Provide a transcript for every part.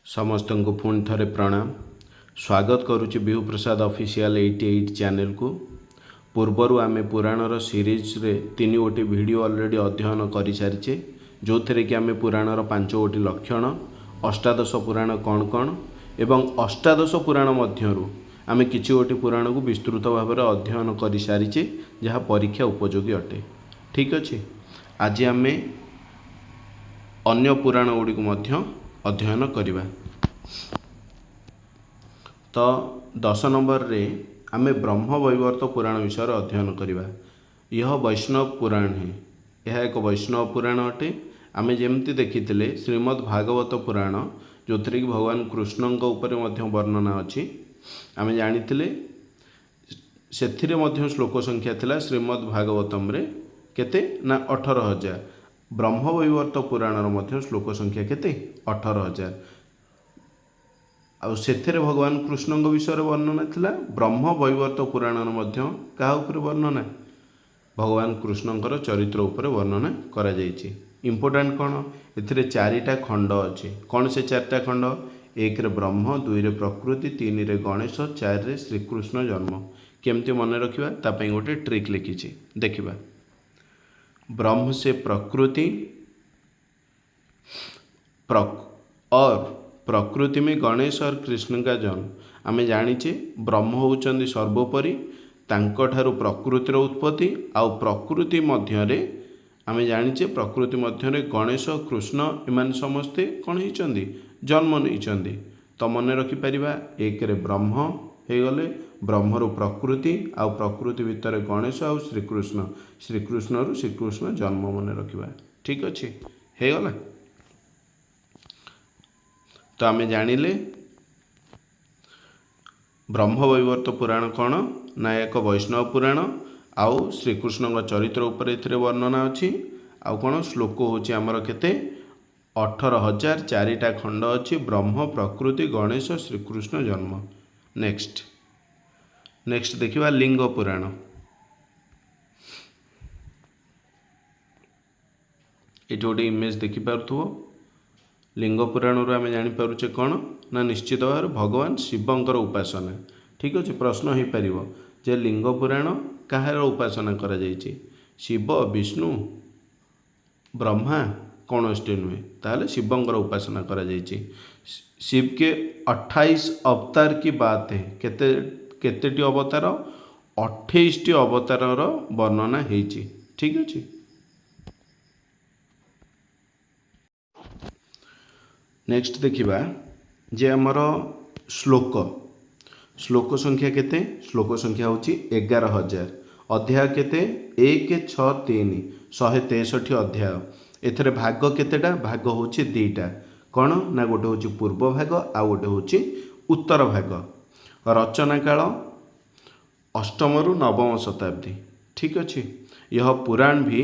समस्त को पुणी थे प्रणाम। स्वागत करुच्ची बिहू प्रसाद ऑफिशियल 88 चैनल को। पूर्वर आम पुराणर सीरीज रे 3 गोटी वीडियो ऑलरेडी अध्ययन कर सारी, जो थे कि आम पुराणर 5 गोटी लक्षण, अष्टादश पुराण कौन कौन एवं अष्टादश पुराण मध्यरु आम किछि गोटी पुराण को विस्तृत भाव में अध्ययन कर सारी, जहाँ परीक्षा उपयोगी अटे। ठीक अच्छे, आज आम अन्य पुराण गुड़ी को अध्ययन करिबा। तो 10 नंबर रे आमे ब्रह्म वैवर्त पुराण विषय अध्ययन करिबा। यह वैष्णव पुराण है, यह एक वैष्णव पुराण अटे। आमे जेमती देखिथिले श्रीमद् भागवत पुराण, जो थी कि भगवान कृष्णଙ୍କ ऊपर मध्य वर्णना अच्छी। आमे जानिथिले सेथिरे मध्य श्लोक संख्या थिला श्रीमद् भागवतम रे केते ना 18,000। ब्रह्म वैवर्त पुराणर मध्य श्लोक संख्या केते 18,000। आउ सेथिरे भगवान कृष्णଙ୍କ विषय वर्णना थिला। ब्रह्म वैवर्त पुराणर मध्य कहा ऊपर वर्णना, भगवान कृष्णଙ୍କର चरित्र ऊपर वर्णना करा जायछि। इंपोर्टेंट कौन, एथिरे 4टा खंड अच्छे। कौन से 4टा खंड? 1 रे ब्रह्म, 2 रे प्रकृति, 3 रे गणेश, 4 रे श्रीकृष्ण जन्म। केमती मन रखिबा तापई गोटे ट्रिक लिखिछि, देखिबा। ब्रह्म से प्रकृति और प्रकृति में गणेश और कृष्ण का जन्म। आमे जानिचे ब्रह्म होउचंदी सर्वोपरि, तांकठारु प्रकृतिर उत्पत्ति, आउ प्रकृति मध्यरे आमे जानिचे प्रकृति मध्यरे गणेश कृष्ण एमान समस्ते कौन होइचंदी, जन्म नैचंदी। तो मन रखि परिबा, 1 रे ब्रह्म हे गले, ब्रह्मरु प्रकृति, आउ प्रकृति भितर गणेश आउ श्रीकृष्ण, श्रीकृष्णरु श्रीकृष्ण जन्म मन रखिबा। ठीक अच्छे, हे गला। तो आमे जानिले ब्रह्म वैवर्त पुराण कौन ना एक वैष्णव पुराण, आउ श्रीकृष्ण चरित्र उपर एथिरे वर्णना अच्छी। आउ कौन श्लोक होची आमर केते 18,000, 4टा खंड अच्छी। ब्रह्म, प्रकृति, गणेश, श्रीकृष्ण जन्म। नेक्स्ट देखिबा लिंग पुराण। ये गोटे इमेज देखि पारुथबो। लिंग पुराण आम जानीपे कौन ना निश्चित भाव भगवान शिवंकर उपासना। ठीक अच्छे, प्रश्न हो पार जे लिंग पुराण कहार उपासना करा जायछि? शिव, विष्णु, ब्रह्मा कौनष्टि नुहे, ताहले शिवंकर उपासना करा जायछि। शिव के 28 अवतार की बात है। केतेटी अवतार? 28टी अवतारर वर्णना हेछि। ठीक अच्छे। नेक्स्ट देखिबा जे हमर श्लोक संख्या केते? श्लोक संख्या होची 11,000। अध्याय केते? 1, 6, 3, 163 अध्याय। एथरे भाग केतेटा? भाग होची 2टा। कौन ना गोटे होची पूर्व भाग, आ गोटे होची उत्तर भाग। रचना काल 8वीं रु 9वीं शताब्दी। ठीक अच्छे। यह पुराण भी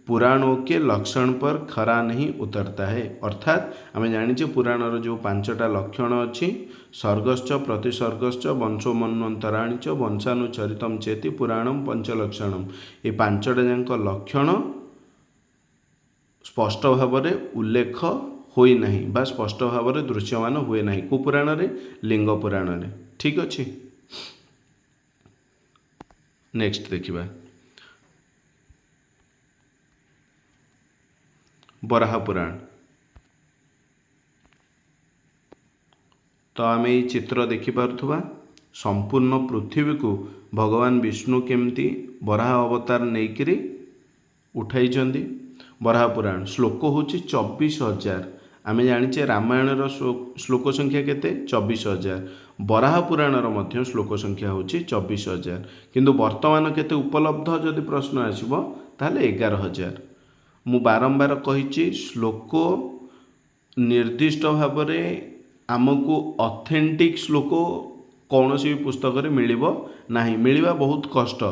पुराणों के लक्षण पर खरा नहीं उतरता है। अर्थात आम जानिचे पुराणर जो 5टा लक्षण अच्छी, सर्गश्च, प्रतिसर्गश्च, वंशो मन्वंतराणी च, वंशानुचरितम चेति पुराणम पंचलक्षणम। ये 5टा जाक लक्षण स्पष्ट भाव में उल्लेख होई नहीं, बा स्पष्ट भाव में दृश्यमान हुए नहीं। को पुराण रे? लिंग पुराण रे। ठीक अच्छे। नेक्स्ट देखिबा बराह पुराण। तो आम ये चित्र देखिपा संपूर्ण पृथ्वी को भगवान विष्णु केमती बराह अवतार नहींकि उठाई। बराह पुराण श्लोक होची 24,000। आम जानिचे रामायणर श्लोक संख्या केते? 24,000। बराह पुराणर मध्य श्लोक संख्या होची 24,000। किंतु वर्तमान केते उपलब्ध जदि प्रश्न आसिबो ताहले 11,000। मु बारंबार कही श्लोक निर्दिष्ट भाव में आमको ऑथेंटिक श्लोक कौन सी पुस्तक रे मिलिबो नाही, मिलिबा बहुत कष्ट।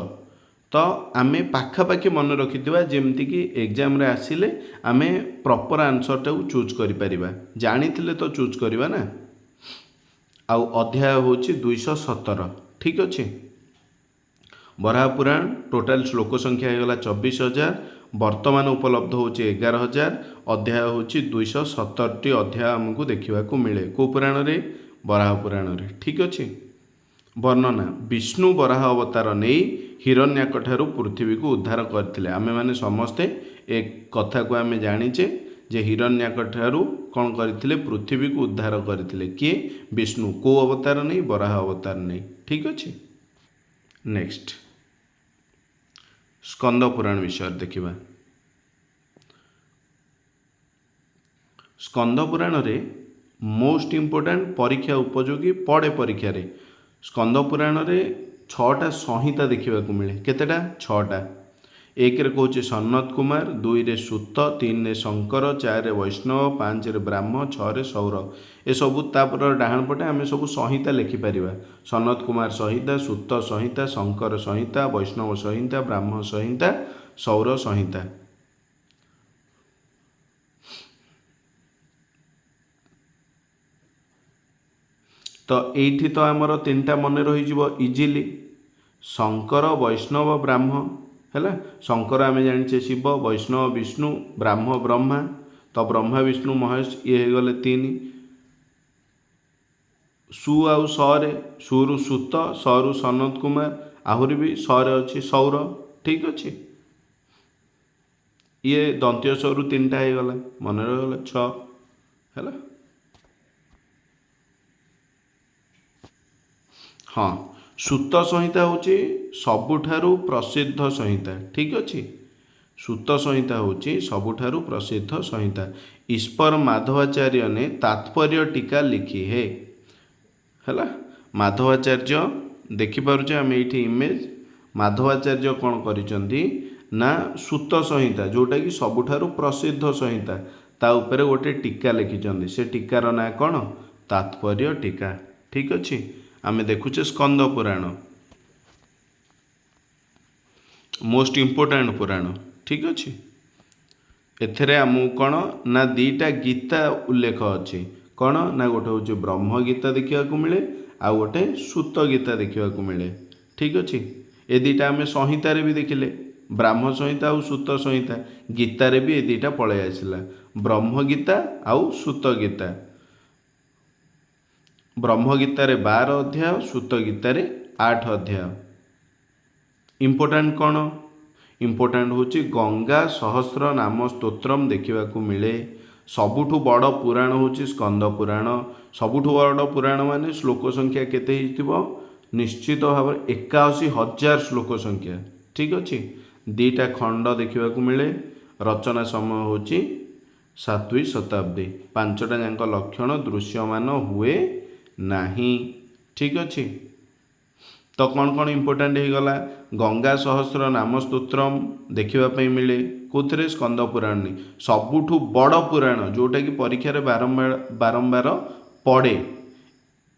तो आमे पाखापाखि मन रखिथिबा जेमती कि एग्जाम रे आसिले आमे प्रॉपर आंसर टा चूज करि परिबा। जानिथिले तो चूज करिबा ना। आउ अध्याय होची 217। ठीक अच्छे। बराह पुराण टोटाल श्लोक संख्या होगा 24,000। बर्तमान उपलब्ध होची 11,000 अध्याय होची 270टी अध्याय आमको देखा मिले को पुराण रे वराह पुराण रे ठीक अच्छे। वर्णना विष्णु वराह अवतार नहीं हिरण्याक ठारू पृथ्वी को उद्धार करथिले आमे माने समस्ते एक कथा को आमे जानिचे जे हिरण्याक ठारू कौन करथिले पृथ्वी को उद्धार करथिले किए विष्णु को अवतार नहीं वराह अवतार नहीं ठीक अच्छे। नेक्स्ट स्कंद पुराण विषय देखिबा। स्कंद पुराण रे मोस्ट इम्पोर्टेंट परीक्षा उपयोगी पड़े परीक्षा रे स्कंद पुराण रे 6टा संहिता देखा मिले केतेटा 6टा। 1 रे कहूँ सन्नत कुमार, 2 रे सूत, 3 रे शंकर, 4 रे वैष्णव, 5 रे ब्राह्म, 6 रे सौर ए सबू तापर डाहाण पटे आम सब संहिता लिखिपर। सन्नत कुमार संहिता, सूत संहिता, शंकर संहिता, वैष्णव संहिता, ब्राह्म संहिता, सौर संहिता। तो एठी तो आमर 3टा मन रही इजिली शंकर वैष्णव ब्राह्म है। शंकर आम जाने शिव, वैष्णव विष्णु, ब्राह्म ब्रह्मा। तो ब्रह्मा विष्णु महेश ये हो गले 3। सु आउ सरे सुरु सूत, सरु सनत कुमार, आहरी भी सरे अच्छी सौर ठीक अच्छे। ये दंत्य सरु 3टा हो गला मन रहीगला 6 है। हाँ सूत संहिता होची सबुठारु प्रसिद्ध संहिता ठीक अच्छे। सूत संहिता होची सबुठारु प्रसिद्ध संहिता। ईश्वर माधवाचार्य ने तात्पर्य टीका लिखी है माधवाचार्य देखिपारे आम ये इमेज माधवाचार्य कौन करिसेंती ना सूत संहिता जोटा कि सबुठारु प्रसिद्ध संहिता ता उपरे गोटे टीका लिखिं से टीकार ना कौन तात्पर्य टीका ठीक अच्छे। आमे देखुचे स्कंद पुराण मोस्ट इम्पोर्टेंट पुराण ठीक अच्छे। एथेरे आमु कौन ना 2टा गीता उल्लेख अच्छे कौन ना गोटे हूँ ब्रह्म गीता देखा मिले आ गोटे सूत गीता देखा मिले ठीक अच्छे। ए 2टा आम संहितार भी देखिले ब्राह्म संहिता और सूत संहिता गीतार भी ए 2टा पलि आसला ब्रह्म गीता आउ सूत गीता। ब्रह्म गीतार 12 अध्याय सूत गीतार 8 अध्याय। इम्पोर्टेंट कौन इम्पोर्टेंट हूँ गंगा सहस्र नाम स्तोत्रम देखा मिले। सबुठु बड़ पुराण हूँ स्कंद पुराण। सबुठु बड़ पुराण माने श्लोक संख्या केते निश्चित भाव 81,000 श्लोक संख्या ठीक अच्छे। 2टा खंड देखा मिले। रचना समय हूँ 7वीं शताब्दी। 5टा जाक लक्षण दृश्यमान हुए नहीं ठीक अच्छे। तो कौन कौन इम्पोर्टेंट हो गला गंगा सहस्र नाम स्तोत्रम देखा मिले कौन स्कंद पुराण नहीं सबुठु बड़ पुराण जोटा कि परीक्षा रे बारंबार पड़े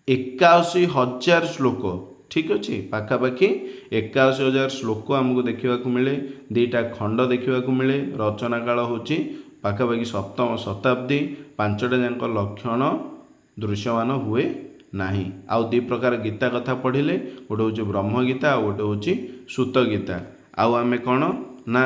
81,000 श्लोक ठीक अच्छे। पाखापाखि 81,000 श्लोक आमको देखा मिले। 2टा खंड देखा मिले। रचना काल हूँ पाखापाखि 7वीं शताब्दी। 5टा जाक लक्षण दृश्यमान हुए नहीं। आउ 2 प्रकार गीता कथा पढ़िले गोटे हूँ ब्रह्म गीता आ गोटे हूँ सूत गीता। आउ आमे कौन ना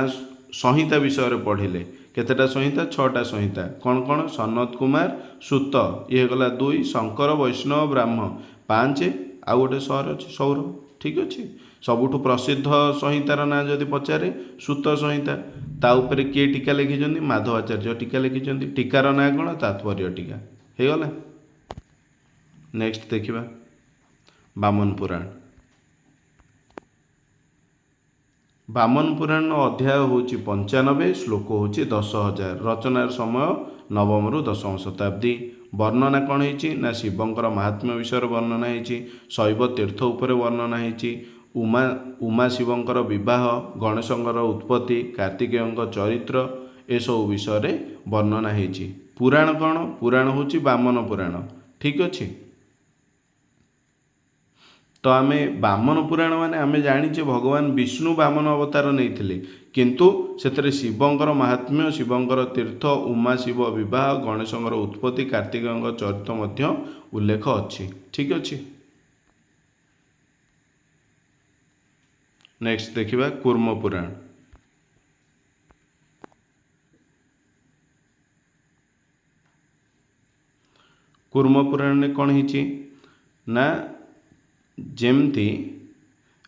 संहिता विषय रे पढ़िले केतेटा संहिता 6टा संहिता कौन कौन सनत कुमार सूत ये गला 2 शंकर वैष्णव ब्राह्म 5 आउ गोटे सौर अच्छे सौर ठीक अच्छे। सबुठु प्रसिद्ध संहितार ना जदि पचारे सूत संहिता ता उपरे किए टीका लिखिं माधवाचार्य टीका लिखिं टीकार ना कौन तात्पर्य टीका हो गला। नेक्स्ट देखिबा वामन पुराण। वामन पुराण अध्याय हूँ 95 श्लोक हूँ 10,000। रचनार समय 9वीं रु 10वीं शताब्दी। वर्णना कौन है ना शिवंकर महात्म्य विषय वर्णना है। शैव तीर्थ उपर वर्णना है। उमा शिवंकर विवाह, गणेशंकर उत्पत्ति, कार्तिकेयंक चरित्र एसबू विषय वर्णना है। पुराण कौन पुराण हूँ वामन पुराण ठीक अच्छे। तो आम वामन पुराण माने आम जाने भगवान विष्णु वामन अवतार नहीं किंतु से शिवंकर महात्म्य, शिवंकर तीर्थ, उमा शिव विवाह, गणेशंकर उत्पत्ति, कार्तिकेयंक चरित्र उल्लेख अच्छी ठीक अच्छे। नेक्स्ट देखिबा कूर्म पुराण। कूर्म पुराण रे कौन होती ना जेमती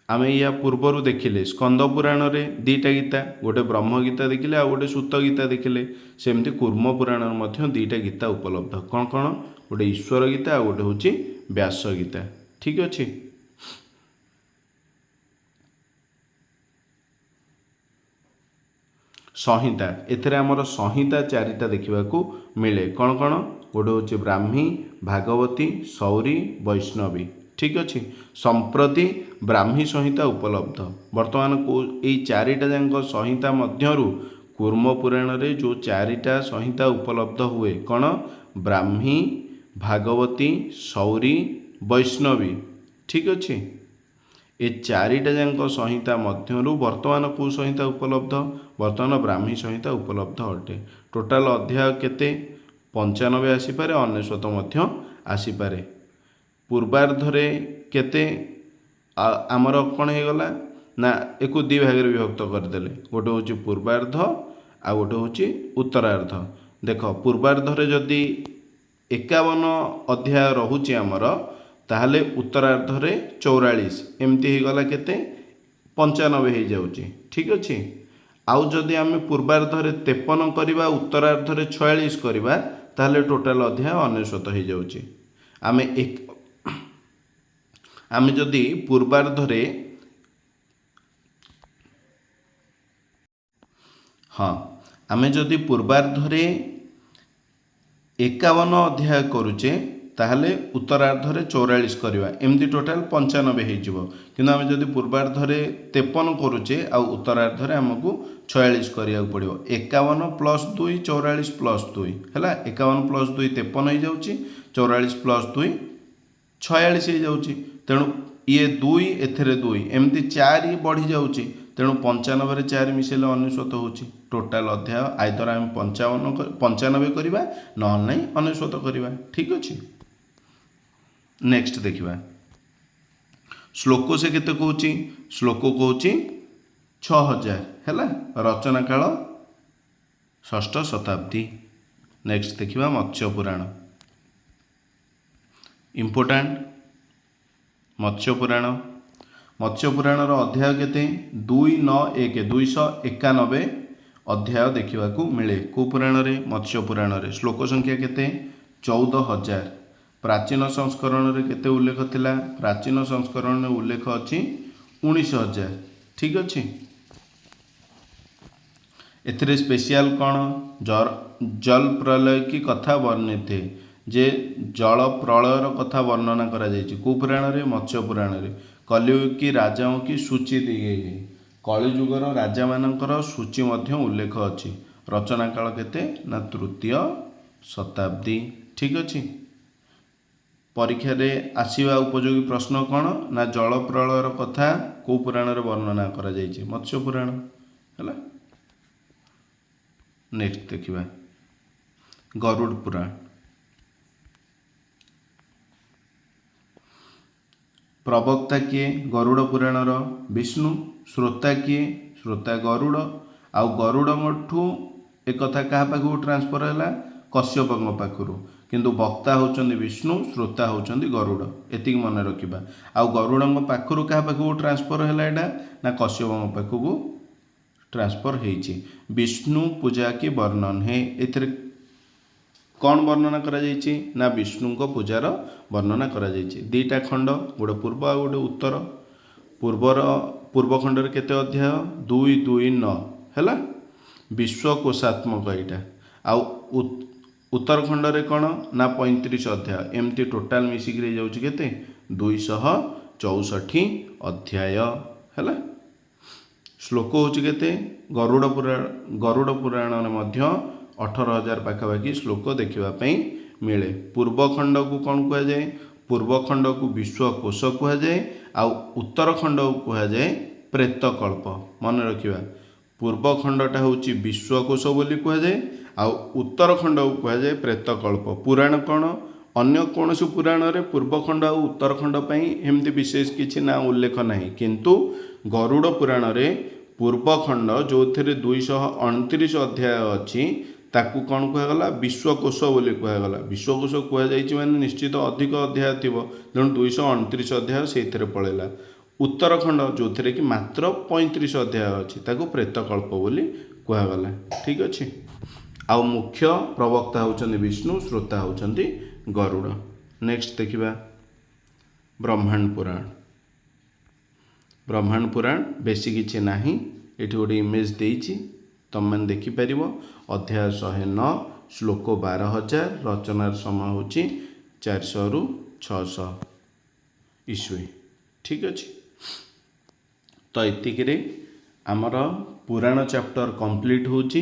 आम या पूर्वर देखिले स्कंद पुराण रे दीटा गीता गोटे ब्रह्म गीता देखिले आ गोटे सूत गीता देखिले सेमती कूर्म पुराण मध्य दीटा गीता उपलब्ध कौन कौन गोटे ईश्वर गीता आ गोटे हूँ व्यास गीता ठीक अच्छे। संहिता एथिरे आमर संहिता चारिटा देखा मिले कौन कौन गोटे हूँ ब्राह्मी भागवती सौरी वैष्णवी ठीक अच्छे। संप्रति ब्राह्मी संहिता उपलब्ध वर्तमान को यही चारिटा जाक संहिता मध्यरु कूर्म पुराण रे जो चारिटा संहिता उपलब्ध हुए कौन ब्राह्मी भागवती सौरी वैष्णवी ठीक अच्छे। ये चारिटा जाक संहिता मध्यरु वर्तमान को संहिता उपलब्ध वर्तमान ब्राह्मी संहिता उपलब्ध अटे। टोटाल अध्याय केते 95 आसीपारे 99 आसीपारे। पूर्वार्धरे केते आमर कौन हो गला ना एक दि भाग विभक्त करदेले गोटे हूँ पूर्वार्ध आ गोटे हूँ उत्तरार्ध। देख पूर्वार्धरे जदि 51 अध्याय रहुची आमर ताहले उत्तरार्धरे 44 एमती हो गला केते 95 हो जाउची ठीक अच्छे। आउ जदि आम पूर्वार्धरे 53 करवा उत्तरार्धरे 46 करवा ताहले टोटाल अध्याय 99 हो जाउची। आम जदि पूर्वार्धरे हाँ आम जदि पूर्वार्धरे 51 अध्याय करुचे ताहले उत्तरार्धरे 44 करवा एमती टोटाल 95 हो किंतु आम जदि पूर्वार्धरे 53 करुचे आ उत्तरार्धरे आमको 46 करिया पड़ो 51 प्लस 2 44 प्लस 2 है 51 प्लस 2 53 हो जाउची 44 प्लस 2 46 हो जाउची तेणु ये 2 एथेरे 2 एमती 4 बढ़ी जाउची तेणु 95 रे 4 मिसेले 99 होची। टोटाल अध्याय आइदर आम 95 करवा ना 99 करवा ठीक अच्छे। नेक्स्ट देखिबा श्लोक से केते कहूची श्लोक कहूची 6000 है रचना काल 6ठ शताब्दी। नेक्स्ट देखिबा मत्स्य पुराण इम्पोर्टाट मत्स्य पुराण मत्स्य पुराण अध्याय केते 291 अध्याय देखा मिले को पुराण रे मत्स्य पुराण रे श्लोक संख्या केते 14000। प्राचीन संस्करण रे केते उल्लेख थिला प्राचीन संस्करण रे उल्लेख अछि 19000 ठीक अच्छे। एथिरे स्पेशल कौन जल प्रलय की कथा वर्णित है जे जल प्रलयर कथा वर्णना करा जायछि को पुराण रे मत्स्य पुराण रे। कलियुग की राजाओं की सूची दी गई है कलिजुगर राजा मानकर सूची मध्य उल्लेख अछि। रचना काल केते ना 3य शताब्दी ठीक अच्छे। परीक्षा रे आसीबा उपयोगी प्रश्न कौन ना जल प्रलयर कथा को पुराण रे वर्णना करा जायछि मत्स्य पुराण है। नेक्स्ट देखिबा गरुड़ पुराण प्रवक्ता किए गरुड़ पुराणर विष्णु श्रोता किए श्रोता गरुड़ आउ गरुड़ एक कथा क्या पाखु ट्रांसफर है कश्यप पाखु किंतु वक्ता होचंदी विष्णु श्रोता होचंदी गरुड़ एति मन रखिबा। आउ गरुड़ पाखु क्या पाखु ट्रांसफर है ना कश्यप पाखु ट्रांसफर होइछि। विष्णु पूजा की वर्णन है एथिरे कौन वर्णना करा जायछि ना विष्णु को पूजार वर्णना करा जायछि। दीटा खंड गोटे पूर्व आ गोटे उत्तर पूर्व खंड रे केते अध्याय 229 हैला विश्वकोशात्मक यहाँ आउ उत्तर खंड रे कौन ना 35 अध्याय एमती टोटाल मिसिक जाउछि केते 264 अध्याय हैला। श्लोक होछि केते गरुड़ पुराण मध्य 18000 पाखापाखि श्लोक देखापी मिले। पूर्व खंड को कौन कह जाए पूर्व खंड को विश्वकोश कह जाए आउ उत्तर खंड को कह जाए प्रेतकल्प मन रखिबा। पूर्व खंडटा होछि विश्वकोश बोली कह जाए आउ उत्तर खंड को कह जाए प्रेतकल्प। पुराण कौन अन्य कौन पुराण रे पूर्व खंड और उत्तर खंड एमती विशेष किसी ना उल्लेख नहीं किंतु गरुड़ पुराण रे पूर्व खंड जो 229 अध्याय अच्छी ତାକୁ କ'ଣ କୁହାଗଲା ବିଶ୍ୱକୋଷ ବୋଲି କୁହାଗଲା। ବିଶ୍ୱକୋଷ କୁହାଯାଇଛି ମାନେ ନିଶ୍ଚିତ ଅଧିକ ଅଧ୍ୟାୟ ଥିବ, ତେଣୁ 229 ଅଧ୍ୟାୟ ସେଇଥିରେ ପଳେଇଲା। ଉତ୍ତରଖଣ୍ଡ ଯେଉଁଥିରେ କି ମାତ୍ର 35 ଅଧ୍ୟାୟ ଅଛି ତାକୁ ପ୍ରେତକଳ୍ପ ବୋଲି କୁହାଗଲା। ଠିକ୍ ଅଛି। ଆଉ ମୁଖ୍ୟ ପ୍ରବକ୍ତା ହେଉଛନ୍ତି ବିଷ୍ଣୁ, ଶ୍ରୋତା ହେଉଛନ୍ତି ଗରୁଡ଼। ନେକ୍ସଟ ଦେଖିବା ବ୍ରହ୍ମାଣ୍ଡ ପୁରାଣ। ବ୍ରହ୍ମାଣ୍ଡ ପୁରାଣ ବେଶୀ କିଛି ନାହିଁ, ଏଠି ଗୋଟେ ଇମେଜ୍ ଦେଇଛି ତୁମେମାନେ ଦେଖିପାରିବ। ଅଧ୍ୟାୟ 109, ଶ୍ଲୋକ 12,000, ରଚନାର ସମୟ ହେଉଛି 400ରୁ 600 ଇସ୍ୱୀ। ଠିକ୍ ଅଛି। ତ ଏତିକିରେ ଆମର ପୁରାଣ ଚାପ୍ଟର କମ୍ପ୍ଲିଟ୍ ହେଉଛି।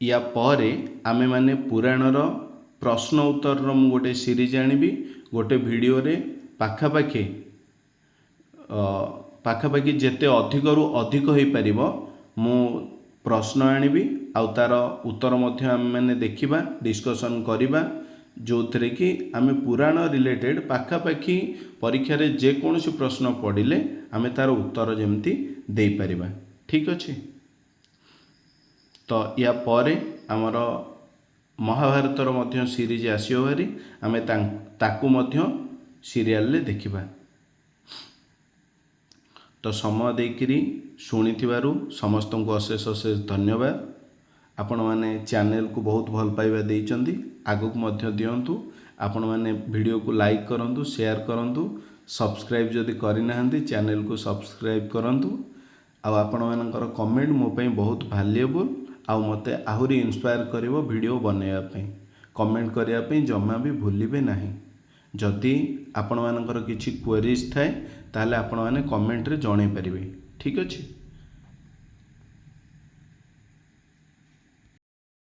ୟା ପରେ ଆମେମାନେ ପୁରାଣର ପ୍ରଶ୍ନ ଉତ୍ତରର ମୁଁ ଗୋଟେ ସିରିଜ୍ ଆଣିବି। ଗୋଟେ ଭିଡ଼ିଓରେ ପାଖାପାଖି ଯେତେ ଅଧିକରୁ ଅଧିକ ହୋଇପାରିବ ମୁଁ ପ୍ରଶ୍ନ ଆଣିବି, ଆଉ ତା'ର ଉତ୍ତର ମଧ୍ୟ ଆମେମାନେ ଦେଖିବା, ଡିସ୍କସନ୍ କରିବା, ଯେଉଁଥିରେ କି ଆମେ ପୁରାଣ ରିଲେଟେଡ଼୍ ପାଖାପାଖି ପରୀକ୍ଷାରେ ଯେକୌଣସି ପ୍ରଶ୍ନ ପଡ଼ିଲେ ଆମେ ତା'ର ଉତ୍ତର ଯେମିତି ଦେଇପାରିବା। ଠିକ୍ ଅଛି। ତ ୟା ପରେ ଆମର ମହାଭାରତର ମଧ୍ୟ ସିରିଜ୍ ଆସିବ ଭାରି, ଆମେ ତାକୁ ମଧ୍ୟ ସିରିଆଲରେ ଦେଖିବା। ତ ସମୟ ଦେଇକିରି ଶୁଣିଥିବାରୁ ସମସ୍ତଙ୍କୁ ଅଶେଷ ଅଶେଷ ଧନ୍ୟବାଦ। ଆପଣମାନେ ଚ୍ୟାନେଲକୁ ବହୁତ ଭଲ ପାଇବା ଦେଇଛନ୍ତି, ଆଗକୁ ମଧ୍ୟ ଦିଅନ୍ତୁ। ଆପଣମାନେ ଭିଡ଼ିଓକୁ ଲାଇକ୍ କରନ୍ତୁ, ସେୟାର କରନ୍ତୁ, ସବସ୍କ୍ରାଇବ୍ ଯଦି କରିନାହାନ୍ତି ଚ୍ୟାନେଲକୁ ସବସ୍କ୍ରାଇବ୍ କରନ୍ତୁ। ଆଉ ଆପଣମାନଙ୍କର କମେଣ୍ଟ ମୋ ପାଇଁ ବହୁତ ଭାଲ୍ୟୁଏବୁଲ୍, ଆଉ ମୋତେ ଆହୁରି ଇନ୍ସପାୟାର କରିବ ଭିଡ଼ିଓ ବନେଇବା ପାଇଁ। କମେଣ୍ଟ କରିବା ପାଇଁ ଜମା ବି ଭୁଲିବେ ନାହିଁ। ଯଦି ଆପଣମାନଙ୍କର କିଛି କ୍ୱେରିଜ୍ ଥାଏ ତାହେଲେ ଆପଣମାନେ କମେଣ୍ଟରେ ଜଣାଇ ପାରିବେ। ଠିକ୍ ଅଛି।